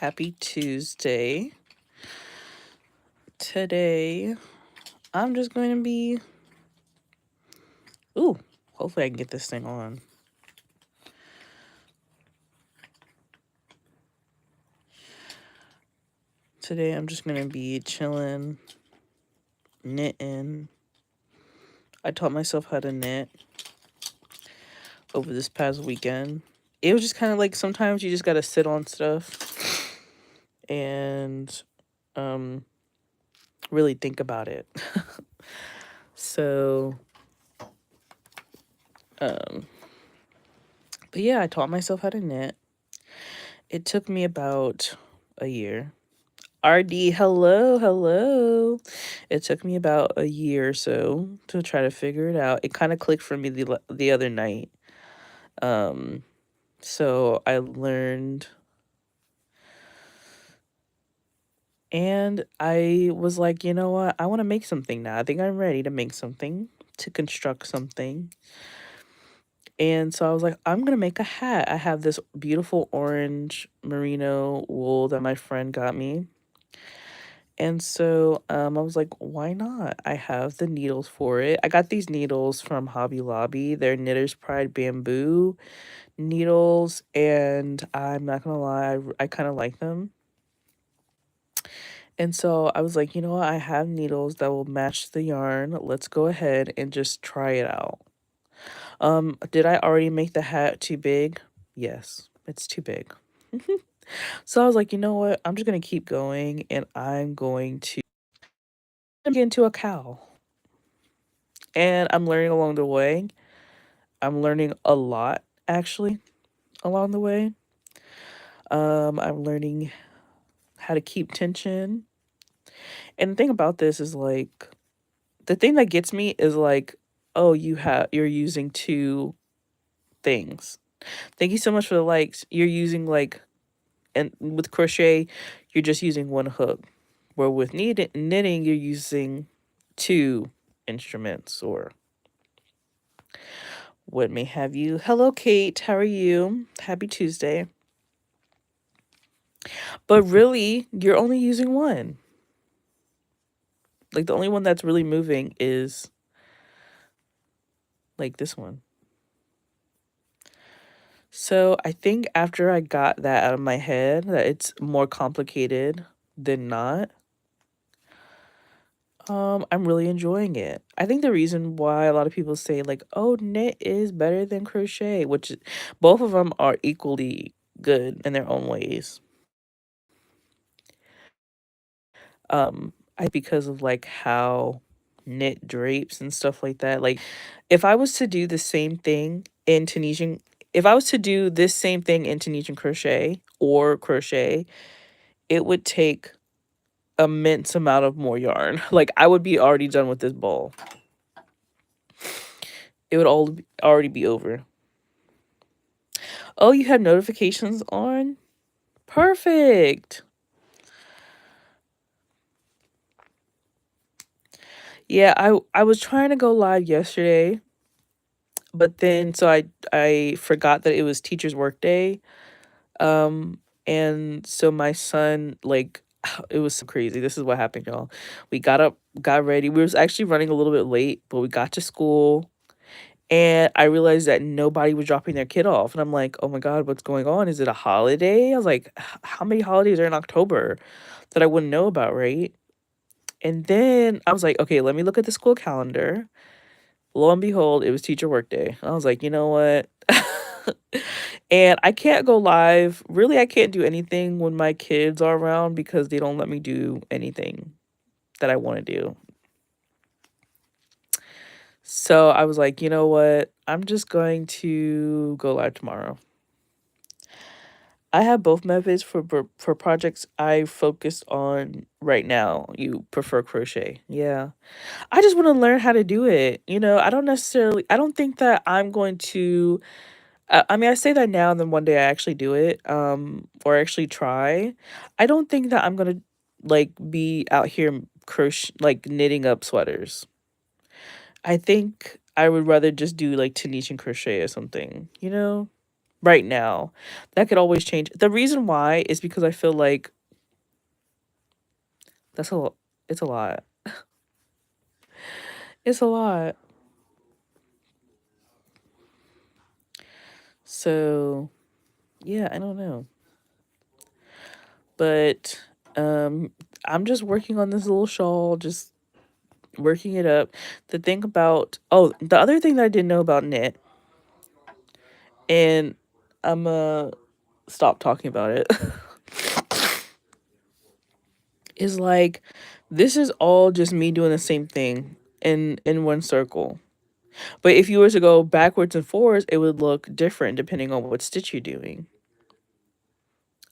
Happy Tuesday. Today, I'm just going to be. Ooh, hopefully I can get this thing on. Today, I'm just going to be chilling, knitting. I taught myself how to knit over this past weekend. It was just kind of like sometimes you just got to sit on stuff and really think about it. So, but yeah, I taught myself how to knit. It took me about a year. RD, hello, hello. It took me about a year or so to try to figure it out. It kind of clicked for me the other night. So I learned, and I was like, you know what? I want to make something now. I think I'm ready to make something, to construct something. And so I was like, I'm gonna make a hat. I have this beautiful orange merino wool that my friend got me. And so I was like, why not? I have the needles for it. I got these needles from Hobby Lobby. They're Knitter's Pride bamboo needles, and I'm not gonna lie, I kind of like them. And so I was like, you know what? I have needles that will match the yarn. Let's go ahead and just try it out. Did I already make the hat too big? Yes, it's too big. So I was like, you know what? I'm just gonna keep going, and I'm going to get into a cow. And I'm learning along the way. I'm learning a lot actually along the way. I'm learning how to keep tension. And the thing about this is like the thing that gets me is like, oh, you're using two things. Thank you so much for the likes. You're using like, and with crochet, you're just using one hook. Where with knitting, you're using two instruments or what may have you. Hello, Kate. How are you? Happy Tuesday. But really, you're only using one. Like the only one that's really moving is like this one. So I think after I got that out of my head that it's more complicated than not, I'm really enjoying it. I think the reason why a lot of people say like, oh, knit is better than crochet, which both of them are equally good in their own ways. I because of like how knit drapes and stuff like that. Like if I was to do the same thing in Tunisian, if I was to do this same thing in Tunisian crochet or crochet, it would take immense amount of more yarn. Like I would be already done with this ball. It would already be over. Oh, you have notifications on? Perfect. Yeah, I was trying to go live yesterday, but then so I forgot that it was teacher's work day. And so my son, like, it was so crazy. This is what happened, y'all. We got up, got ready. We was actually running a little bit late, but we got to school and I realized that nobody was dropping their kid off. And I'm like, oh my God, what's going on? Is it a holiday? I was like, how many holidays are in October that I wouldn't know about, right? And then I was like, okay, let me look at the school calendar. Lo and behold, it was teacher work day. I was like, you know what? And I can't go live. Really, I can't do anything when my kids are around because they don't let me do anything that I want to do. So I was like, you know what? I'm just going to go live tomorrow. I have both methods for projects I focus on right now. You prefer crochet. Yeah. I just want to learn how to do it. I don't think that I'm going to I mean, I say that now and then one day I actually do it, or actually try. I don't think that I'm gonna like be out here crochet like knitting up sweaters. I think I would rather just do like Tunisian crochet or something, you know? right now. That could always change. The reason why is because I feel like that's a it's a lot. It's a lot. So, yeah, I don't know. But I'm just working on this little shawl, just working it up. The thing about the other thing that I didn't know about knit, and I'm stop talking about it, is like this is all just me doing the same thing in one circle. But if you were to go backwards and forwards, it would look different depending on what stitch you're doing.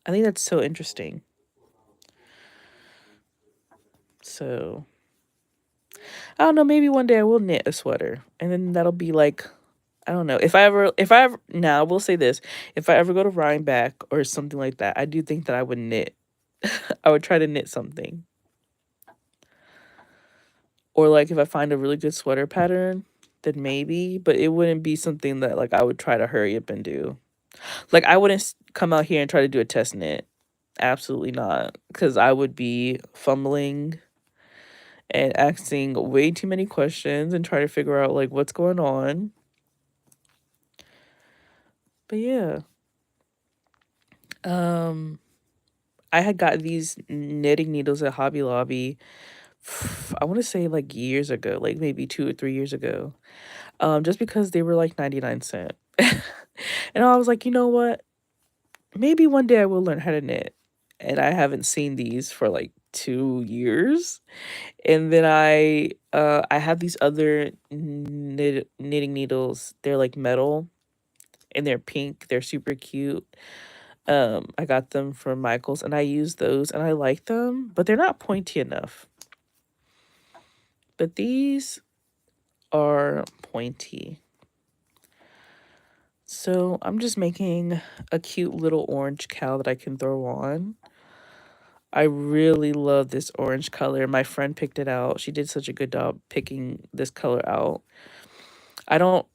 I think that's so interesting. So I don't know, maybe one day I will knit a sweater and then that'll be like, I don't know. If I ever now I will say this, if I ever go to Rhinebeck or something like that, I do think that I would knit. I would try to knit something. Or like if I find a really good sweater pattern, then maybe, but it wouldn't be something that like I would try to hurry up and do. Like I wouldn't come out here and try to do a test knit. Absolutely not, because I would be fumbling and asking way too many questions and try to figure out like what's going on. But yeah, um, I had got these knitting needles at Hobby Lobby. I want to say like years ago, like maybe 2 or 3 years ago. Just because they were like 99¢. And I was like, you know what? Maybe one day I will learn how to knit. And I haven't seen these for like 2 years. And then I have these other knitting needles. They're like metal and they're pink. They're super cute. I got them from Michael's and I use those and I like them, but they're not pointy enough. But these are pointy. So I'm just making a cute little orange cow that I can throw on. I really love this orange color. My friend picked it out. She did such a good job picking this color out. I don't,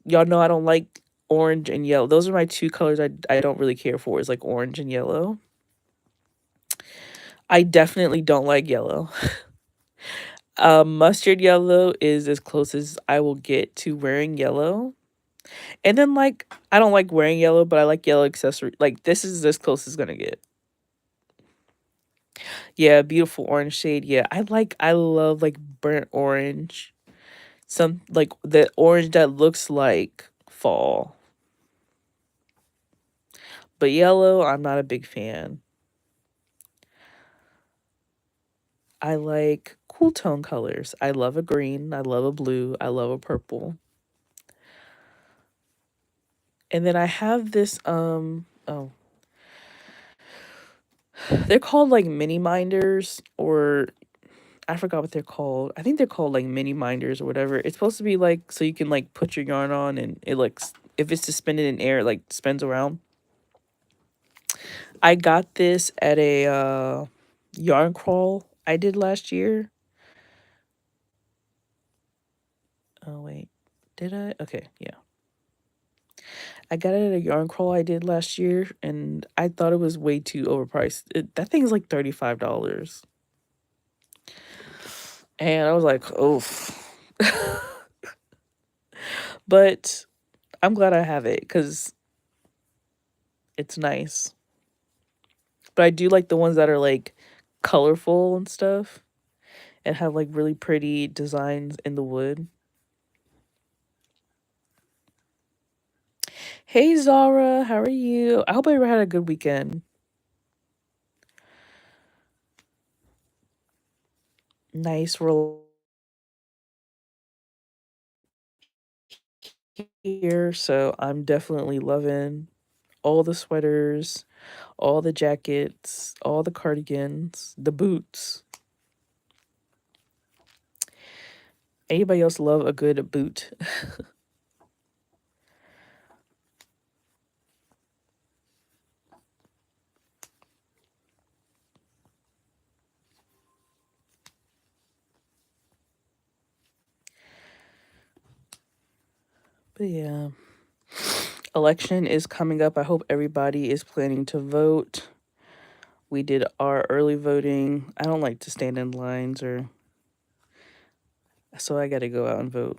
y'all know I don't like orange and yellow. Those are my two colors I don't really care for, is like orange and yellow. I definitely don't like yellow. Mustard yellow is as close as I will get to wearing yellow. And then like I don't like wearing yellow, but I like yellow accessory. Like this is as close as gonna get. Yeah, beautiful orange shade. Yeah, I love like burnt orange. Some like the orange that looks like fall. But yellow, I'm not a big fan. I like cool tone colors. I love a green, I love a blue, I love a purple. And then I have this they're called like mini minders, or I forgot what they're called. I think they're called like mini minders or whatever. It's supposed to be like so you can like put your yarn on and it like if it's suspended in air, it like spins around. I got this at a yarn crawl I did last year. Oh wait. Did I? Okay, yeah. I got it at a yarn crawl I did last year and I thought it was way too overpriced. That thing's like $35. And I was like, "Oh." But I'm glad I have it cuz it's nice. But I do like the ones that are like colorful and stuff and have like really pretty designs in the wood. Hey Zara, how are you? I hope everyone had a good weekend. Nice roll here, so I'm definitely loving all the sweaters, all the jackets, all the cardigans, the boots. Anybody else love a good boot? But yeah. Election is coming up. I hope everybody is planning to vote. We did our early voting. I don't like to stand in lines or so I got to go out and vote.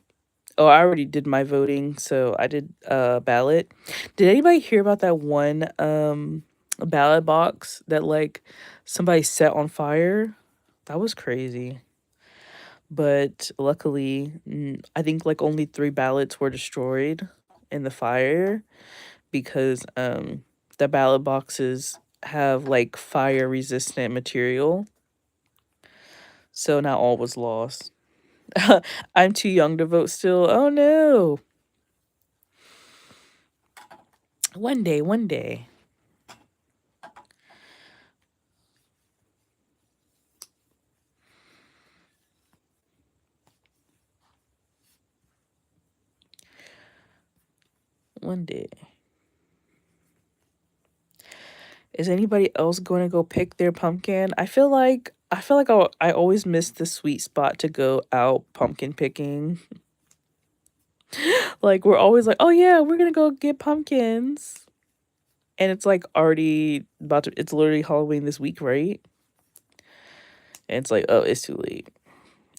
Oh, I already did my voting, so I did ballot. Did anybody hear about that one ballot box that like somebody set on fire? That was crazy. But luckily, I think like only 3 ballots were destroyed in the fire because the ballot boxes have like fire resistant material. So not all was lost. I'm too young to vote still. Oh no. One day, one day. One day. Is anybody else going to go pick their pumpkin? I always miss the sweet spot to go out pumpkin picking. Like we're always like, "Oh yeah, we're going to go get pumpkins." And it's like already about to it's literally Halloween this week, right? And it's like, "Oh, it's too late."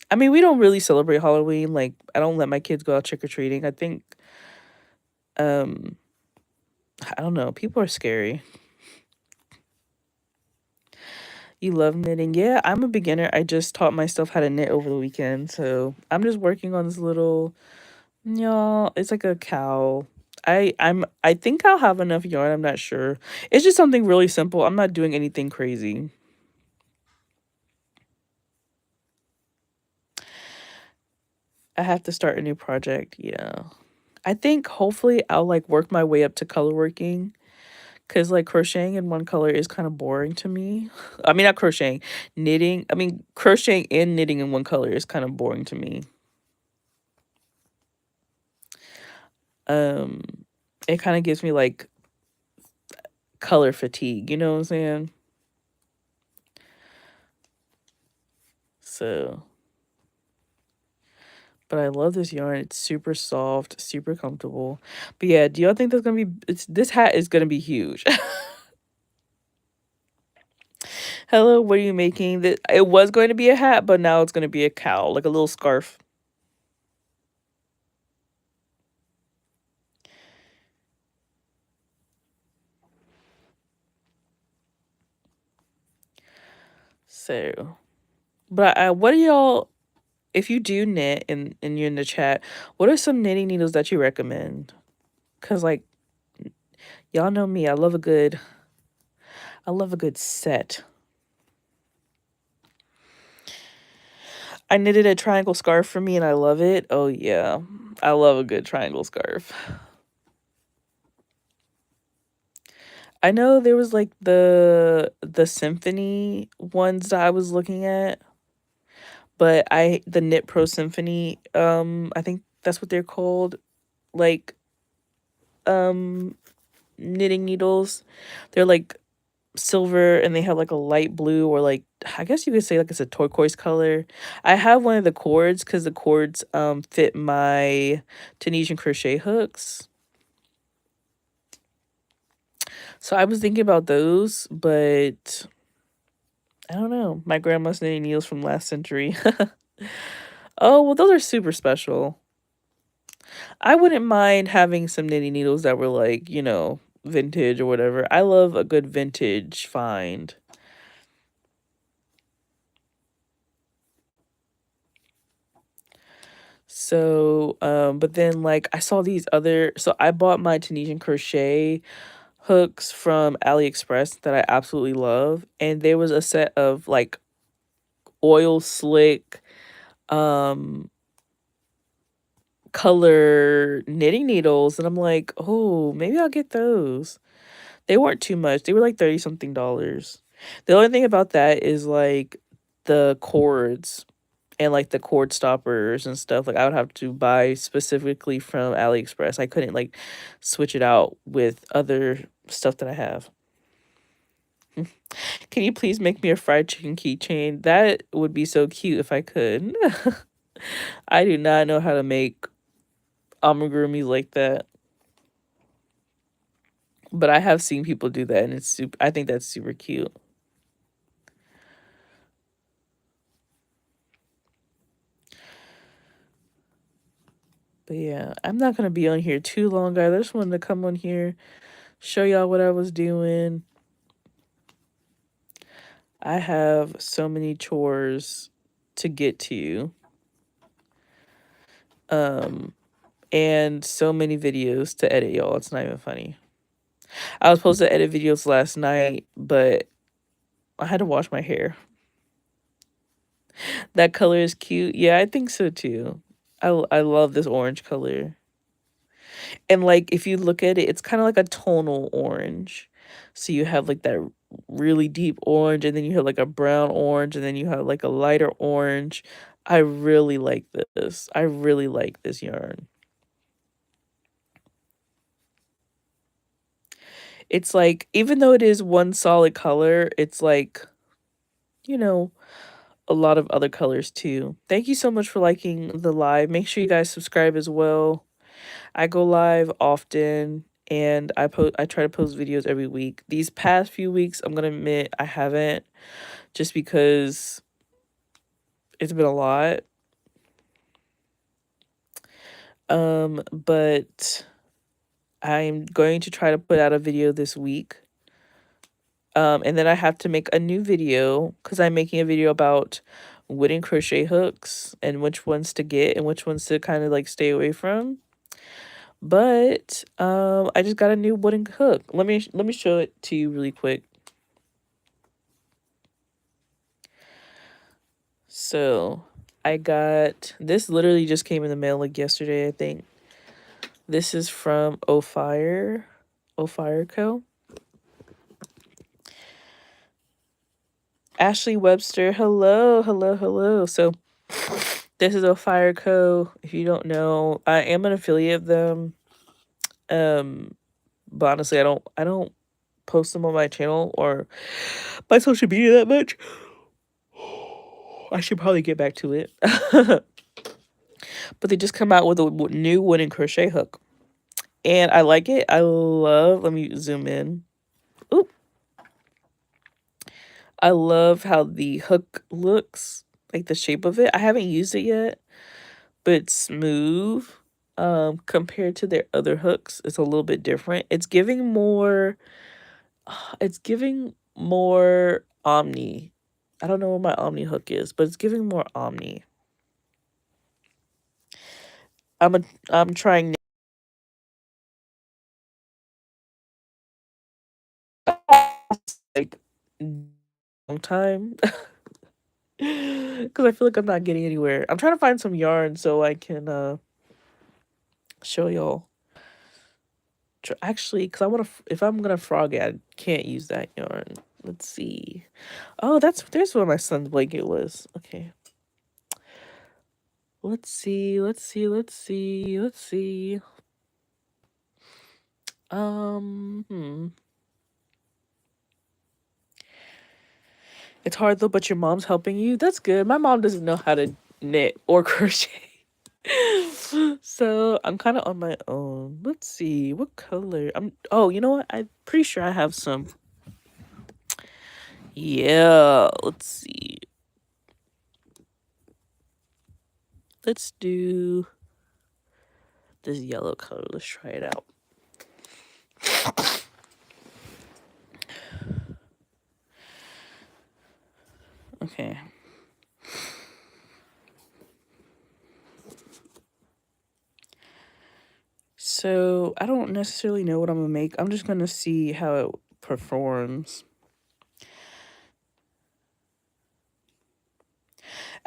I mean, we don't really celebrate Halloween. Like I don't let my kids go out trick or treating. I think um I don't know, people are scary. You love knitting. Yeah, I'm a beginner. I just taught myself how to knit over the weekend. So I'm just working on this little, yeah, it's like a cowl. I think I'll have enough yarn. I'm not sure. It's just something really simple. I'm not doing anything crazy. I have to start a new project. Yeah. I think hopefully I'll like work my way up to color working because like crocheting in one color is kind of boring to me. I mean, not crocheting, knitting. I mean, crocheting and knitting in one color is kind of boring to me. Um, it kind of gives me like color fatigue, you know what I'm saying? So, but I love this yarn. It's super soft, super comfortable. But yeah, do y'all think that's gonna be? This hat is gonna be huge. Hello, what are you making? That it was going to be a hat, but now it's gonna be a cowl, like a little scarf. So, but what are y'all? If you do knit and you're in the chat, what are some knitting needles that you recommend? Cause like y'all know me, I love a good set. I knitted a triangle scarf for me and I love it. Oh yeah. I love a good triangle scarf. I know there was like the symphony ones that I was looking at, but the Knit Pro Symphony, I think that's what they're called, like um knitting needles. They're like silver and they have like a light blue or like I guess you could say like it's a turquoise color. I have one of the cords because the cords fit my Tunisian crochet hooks. So I was thinking about those, but I don't know. My grandma's knitting needles from last century. Oh, well, those are super special. I wouldn't mind having some knitting needles that were like, vintage or whatever. I love a good vintage find. So, but then like I saw these other, so I bought my Tunisian crochet hooks from AliExpress that I absolutely love. And there was a set of like oil slick, um, color knitting needles. And I'm like, oh, maybe I'll get those. They weren't too much. They were like 30 something dollars. The only thing about that is like the cords and like the cord stoppers and stuff. Like I would have to buy specifically from AliExpress. I couldn't like switch it out with other stuff that I have. Can you please make me a fried chicken keychain? That would be so cute if I could. I do not know how to make amigurumis like that. But I have seen people do that and it's super I think that's super cute. But yeah, I'm not gonna be on here too long, guys. I just wanted to come on here, show y'all what I was doing. I have so many chores to get to. Um, and so many videos to edit, y'all. It's not even funny. I was supposed to edit videos last night, but I had to wash my hair. That color is cute. Yeah, I think so too. I love this orange color. And like if you look at it, it's kind of like a tonal orange. So you have like that really deep orange and then you have like a brown orange and then you have like a lighter orange. I really like this. I really like this yarn. It's like even though it is one solid color, it's like, you know, a lot of other colors too. Thank you so much for liking the live. Make sure you guys subscribe as well. I go live often and I try to post videos every week. These past few weeks, I'm gonna admit I haven't just because it's been a lot. But I'm going to try to put out a video this week. And then I have to make a new video because I'm making a video about wooden crochet hooks and which ones to get and which ones to kind of like stay away from. But I just got a new wooden hook. Let me show it to you really quick. So I got this literally just came in the mail like yesterday, I think. This is from O Fire Co. Ashley Webster, hello, hello, hello. So this is O Fire Co. If you don't know, I am an affiliate of them. Um, but honestly, I don't post them on my channel or my social media that much. I should probably get back to it. But they just come out with a new wooden crochet hook. And I like it. Let me zoom in. Oop. I love how the hook looks, like the shape of it. I haven't used it yet, but it's smooth. Compared to their other hooks, it's a little bit different. It's giving more omni. I don't know where my omni hook is, but it's giving more omni. I'm trying like long time because I feel like I'm not getting anywhere. I'm trying to find some yarn so I can show y'all. Actually, because I want to, if I'm gonna frog it, I can't use that yarn. Let's see. Oh, there's where my son's blanket was. Okay. Let's see. Let's see. Let's see. Let's see. Hmm. It's hard though, but your mom's helping you. That's good. My mom doesn't know how to knit or crochet. So I'm kind of on my own. Let's see. What color? Oh, you know what? I'm pretty sure I have some. Yeah, let's see. Let's do this yellow color. Let's try it out. Okay. So I don't necessarily know what I'm gonna make. I'm just gonna see how it performs.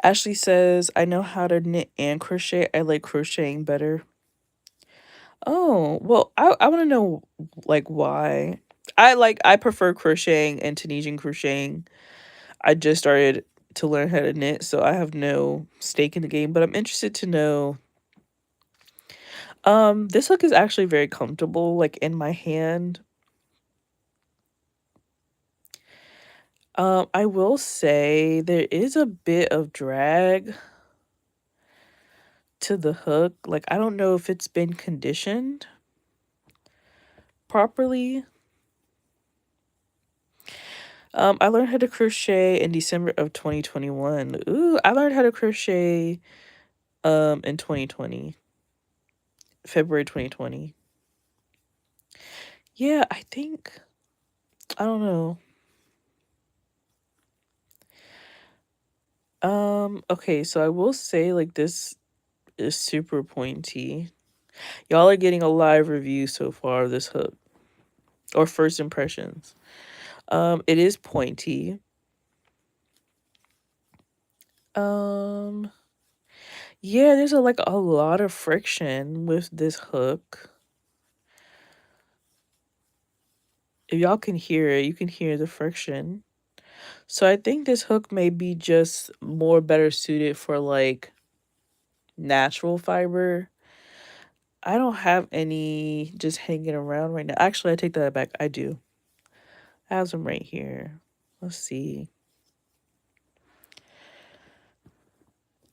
Ashley says, I know how to knit and crochet. I like crocheting better. Oh, well, I want to know like why. I prefer crocheting and Tunisian crocheting. I just started to learn how to knit, so I have no stake in the game, but I'm interested to know. This hook is actually very comfortable, like in my hand. I will say there is a bit of drag to the hook. Like I don't know if it's been conditioned properly. I learned how to crochet in December of 2021. Ooh, I learned how to crochet in 2020, February 2020. Yeah, I think I don't know. Okay, so I will say like this is super pointy. Y'all are getting a live review so far of this hook or first impressions. It is pointy. Um, yeah, there's like a lot of friction with this hook. If y'all can hear it, you can hear the friction. So I think this hook may be just more better suited for like natural fiber. I don't have any just hanging around right now. Actually, I take that back. I do. I have some right here. Let's see.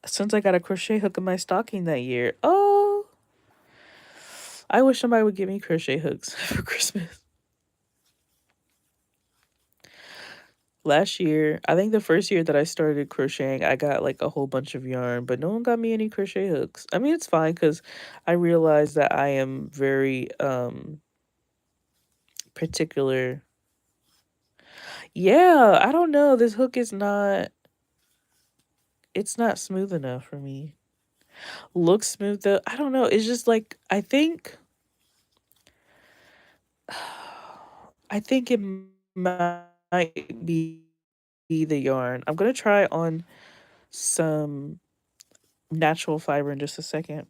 Since I got a crochet hook in my stocking that year. Oh, I wish somebody would give me crochet hooks for Christmas. Last year, I think the first year that I started crocheting, I got like a whole bunch of yarn, but no one got me any crochet hooks. I mean, it's fine because I realized that I am very particular. Yeah, I don't know. This hook is not it's not smooth enough for me. Looks smooth though. I don't know. It's just like I think it might be the yarn. I'm gonna try on some natural fiber in just a second.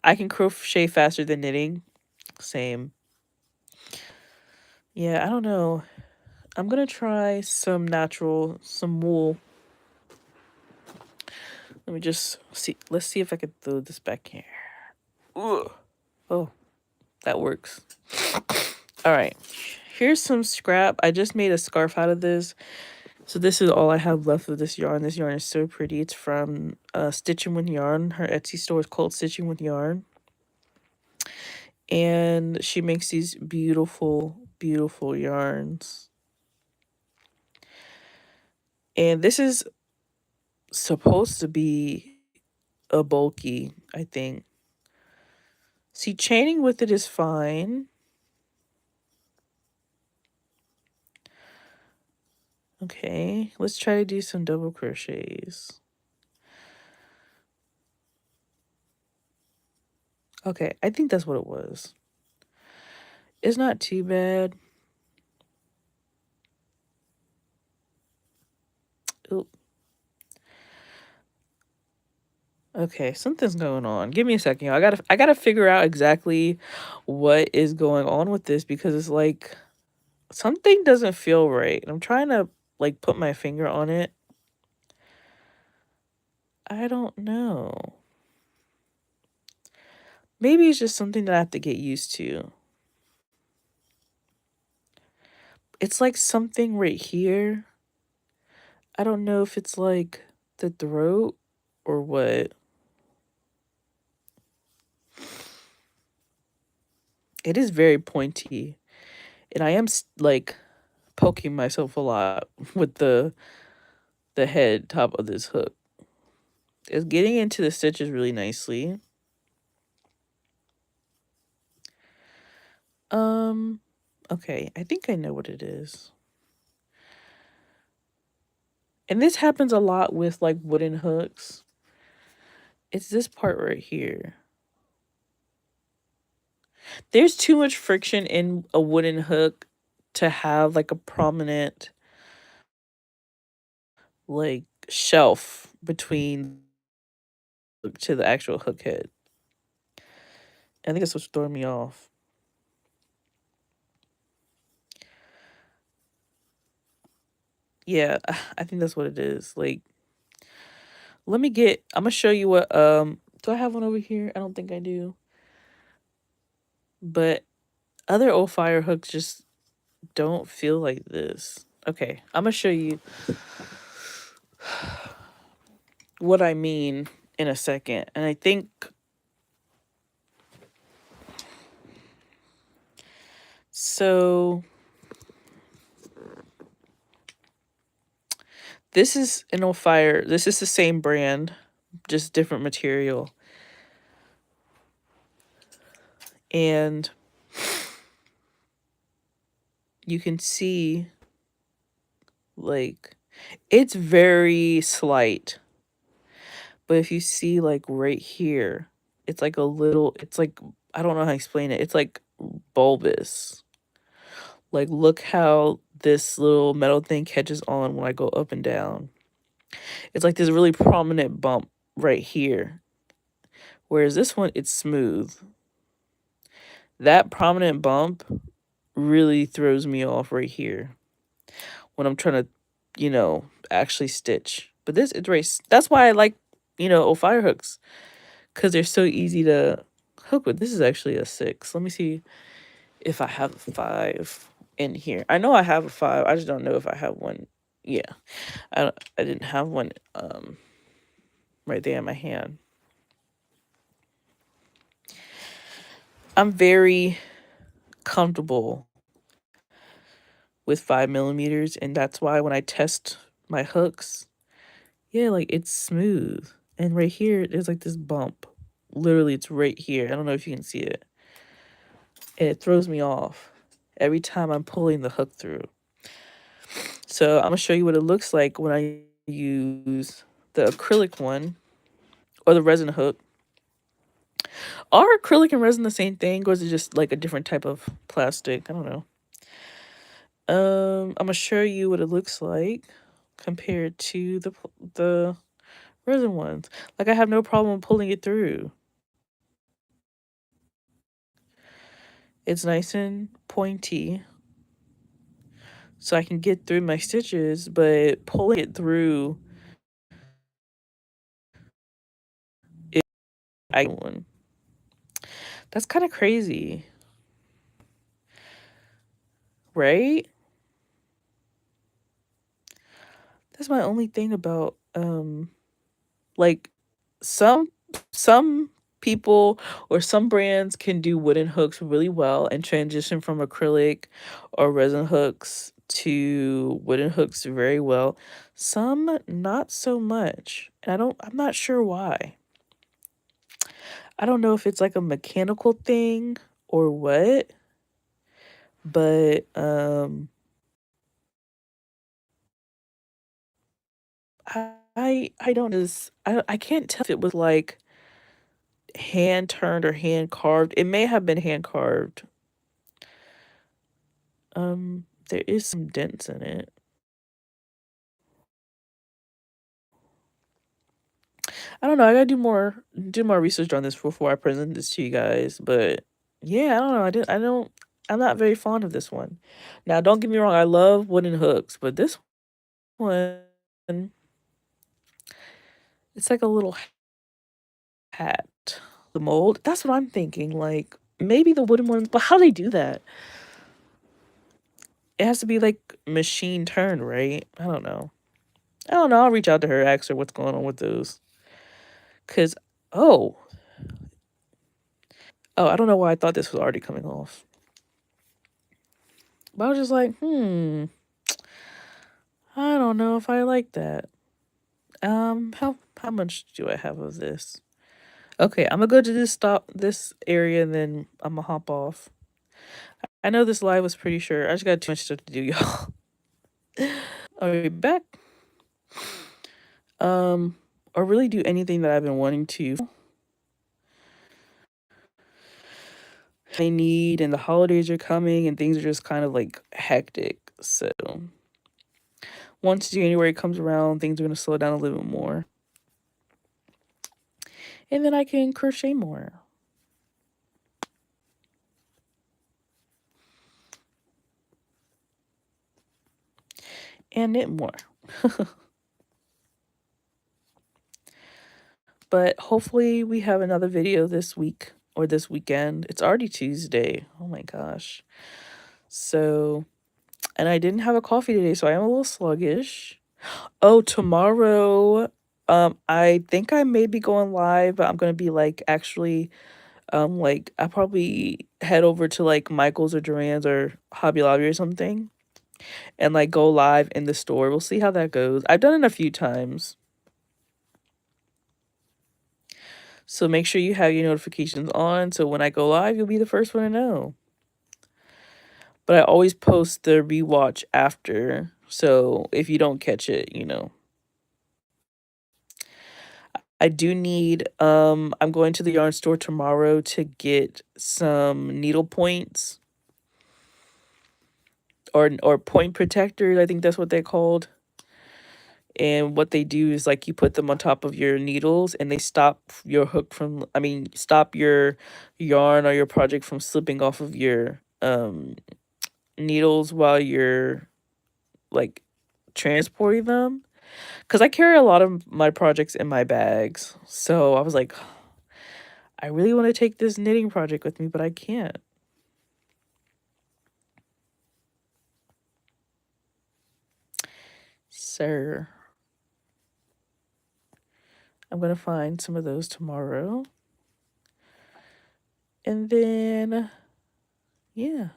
I can crochet faster than knitting. Same. Yeah, I don't know. I'm gonna try some wool. Let me just see. Let's see if I can throw this back here. Ugh. Oh, that works. All right. Here's some scrap. I just made a scarf out of this. So this is all I have left of this yarn. This yarn is so pretty. It's from Stitching with Yarn. Her Etsy store is called Stitching with Yarn. And she makes these beautiful, beautiful yarns. And this is supposed to be a bulky, I think. See, chaining with it is fine. Okay, let's try to do some double crochets. Okay, I think that's what it was. It's not too bad. Oop. Okay, something's going on. Give me a second, y'all. I gotta figure out exactly what is going on with this because it's like something doesn't feel right. I'm trying to like put my finger on it. I don't know. Maybe it's just something that I have to get used to. It's like something right here. I don't know if it's like the throat or what. It is very pointy. And I am like poking myself a lot with the head top of this hook. It's getting into the stitches really nicely. Um, okay, I think I know what it is. And this happens a lot with like wooden hooks. It's this part right here. There's too much friction in a wooden hook to have like a prominent like shelf between to the actual hook head. I think that's what's throwing me off. Yeah, I think that's what it is. Like, let me get. I'm gonna show you what. Do I have one over here? I don't think I do. But other old fire hooks just don't feel like this. Okay, I'm gonna show you what I mean in a second, and I think so. This is an fire. This is the same brand, just different material. And you can see like it's very slight. But if you see like right here, it's like a little, it's like, I don't know how to explain it. It's like bulbous. Like, look how this little metal thing catches on when I go up and down. It's like this really prominent bump right here. Whereas this one, it's smooth. That prominent bump really throws me off right here when I'm trying to, actually stitch. But this, it's right. That's why I like, fire hooks, because they're so easy to hook with. This is actually a 6. Let me see if I have a 5 in here. I know I have a 5. I just don't know if I have one. Yeah, I didn't have one right there in my hand. I'm very comfortable with 5 millimeters, and that's why when I test my hooks, yeah, like it's smooth. And right here, there's like this bump. Literally, it's right here. I don't know if you can see it. And it throws me off every time I'm pulling the hook through. So I'm gonna show you what it looks like when I use the acrylic one or the resin hook. Are acrylic and resin the same thing, or is it just like a different type of plastic? I don't know. I'm gonna show you what it looks like compared to the resin ones. Like I have no problem pulling it through. It's nice and pointy, so I can get through my stitches, but pulling it through is I one. That's kind of crazy, right? That's my only thing about like some some people or some brands can do wooden hooks really well and transition from acrylic or resin hooks to wooden hooks very well. Some not so much. And I'm not sure why. I don't know if it's like a mechanical thing or what, but I don't is I can't tell if it was like hand turned or hand carved. It may have been hand carved. There is some dents in it. I don't know. I gotta do more research on this before I present this to you guys. But yeah, I don't know. I don't. I'm not very fond of this one. Now, don't get me wrong. I love wooden hooks, but this one, it's like a little hat. The mold. That's what I'm thinking. Like maybe the wooden ones, but how do they do that? It has to be like machine turned, right? I don't know. I don't know. I'll reach out to her, ask her what's going on with those. Cause oh, I don't know why I thought this was already coming off. But I was just like, I don't know if I like that. How much do I have of this? Okay, I'm gonna go to this area and then I'm gonna hop off. I know this live was pretty short. I just got too much stuff to do, y'all. I'll be back. Or really do anything that I've been wanting to. I need, and the holidays are coming, and things are just kind of like hectic. So once January comes around, things are gonna slow down a little bit more, and then I can crochet more and knit more. But hopefully we have another video this week or this weekend. It's already Tuesday. Oh my gosh. So, and I didn't have a coffee today, so I am a little sluggish. Oh, tomorrow, I think I may be going live, but I'm gonna be like actually, like I probably head over to like Michael's or Joann's or Hobby Lobby or something. and like go live in the store. We'll see how that goes. I've done it a few times. So make sure you have your notifications on so when I go live, you'll be the first one to know. But I always post the rewatch after. So if you don't catch it, I do need I'm going to the yarn store tomorrow to get some needle points or point protectors. I think that's what they're called. And what they do is like you put them on top of your needles and they stop your hook from stop your yarn or your project from slipping off of your needles while you're like transporting them. Cuz I carry a lot of my projects in my bags. So I was like, I really want to take this knitting project with me, but I can't. Sir. I'm going to find some of those tomorrow. And then yeah.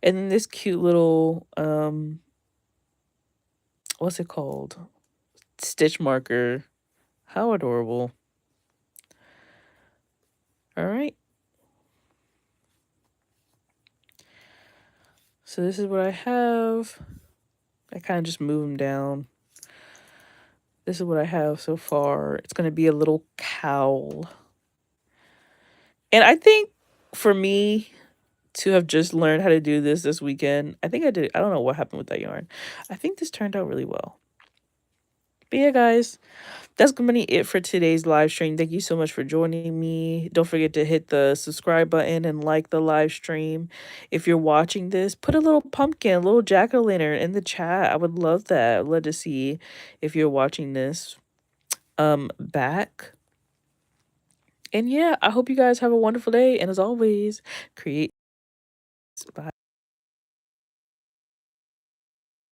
And then this cute little what's it called? Stitch marker. How adorable. All right. So this is what I have. I kind of just move them down. This is what I have so far. It's going to be a little cowl. And I think for me to have just learned how to do this weekend, I think I did. I don't know what happened with that yarn. I think this turned out really well. But yeah, guys, that's going to be it for today's live stream. Thank you so much for joining me. Don't forget to hit the subscribe button and like the live stream. If you're watching this, put a little pumpkin, a little jack-o'-lantern in the chat. I would love that. I'd love to see if you're watching this back. And yeah, I hope you guys have a wonderful day. And as always, create. Bye.